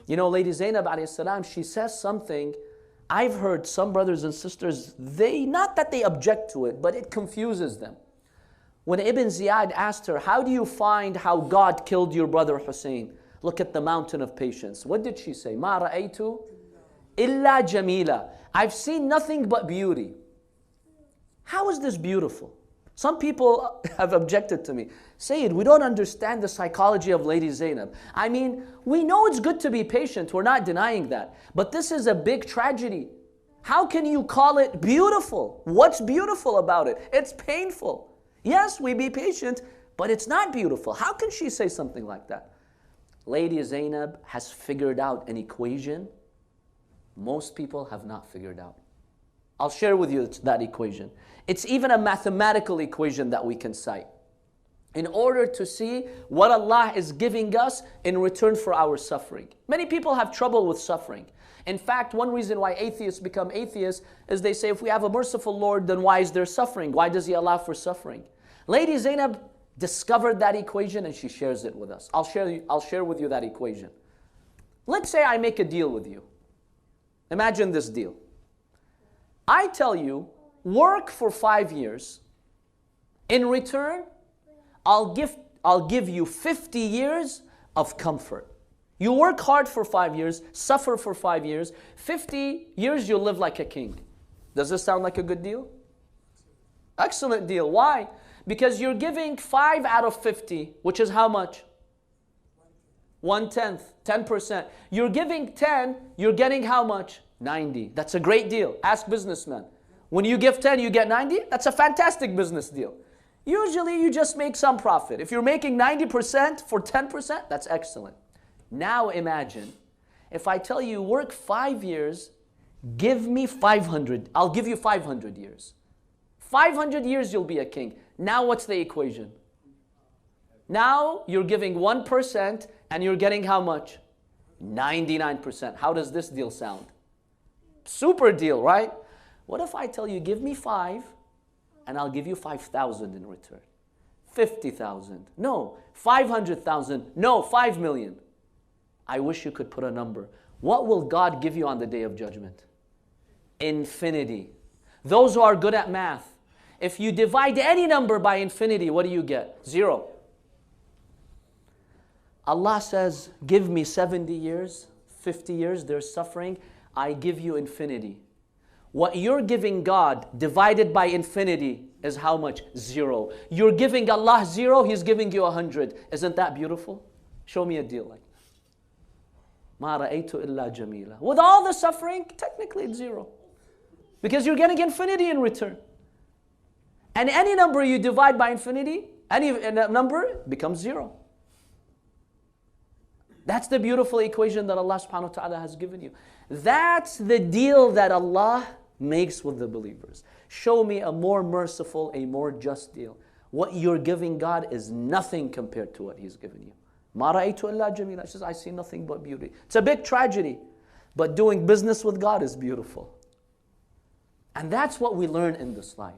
You know, Lady Zainab alayhi salam, she says something. I've heard some brothers and sisters, not that they object to it, but it confuses them. When Ibn Ziyad asked her, how do you find how God killed your brother Hussein? Look at the mountain of patience. What did she say? Ma ra'aytu illa jamila. I've seen nothing but beauty. How is this beautiful? Some people have objected to me. Sayyid, we don't understand the psychology of Lady Zainab. I mean, we know it's good to be patient. We're not denying that. But this is a big tragedy. How can you call it beautiful? What's beautiful about it? It's painful. Yes, we be patient, but it's not beautiful. How can she say something like that? Lady Zainab has figured out an equation most people have not figured out. I'll share with you that equation. It's even a mathematical equation that we can cite in order to see what Allah is giving us in return for our suffering. Many people have trouble with suffering. In fact, one reason why atheists become atheists is they say, if we have a merciful Lord, then why is there suffering? Why does He allow for suffering? Lady Zainab discovered that equation and she shares it with us. I'll share with you that equation. Let's say I make a deal with you. Imagine this deal. I tell you, work for 5 years. In return, I'll give you 50 years of comfort. You work hard for 5 years, suffer for 5 years, 50 years you'll live like a king. Does this sound like a good deal? Excellent deal. Why? Because you're giving 5 out of 50, which is how much? 1/10, 10%. You're giving 10, you're getting how much? 90. That's a great deal. Ask businessmen. When you give 10, you get 90? That's a fantastic business deal. Usually you just make some profit. If you're making 90% for 10%, that's excellent. Now imagine, if I tell you work 5 years, give me 500. I'll give you 500 years. 500 years you'll be a king. Now what's the equation? Now you're giving 1% and you're getting how much? 99%. How does this deal sound? Super deal, right? What if I tell you, give me 5 and I'll give you 5,000 in return? 50,000. No. 500,000. No. 5 million. I wish you could put a number. What will God give you on the day of judgment? Infinity. Those who are good at math, if you divide any number by infinity, what do you get? 0. Allah says, give me 70 years, 50 years, there's suffering, I give you infinity. What you're giving God divided by infinity is how much? 0. You're giving Allah 0, He's giving you 100. Isn't that beautiful? Show me a deal like that. Ma ra'aytu illa jamila. With all the suffering, technically it's 0. Because you're getting infinity in return. And any number you divide by infinity, any number becomes 0. That's the beautiful equation that Allah subhanahu wa ta'ala has given you. That's the deal that Allah makes with the believers. Show me a more merciful, a more just deal. What you're giving God is nothing compared to what He's given you. Ma ra'aytu illa jamila. She says, I see nothing but beauty. It's a big tragedy, but doing business with God is beautiful. And that's what we learn in this life.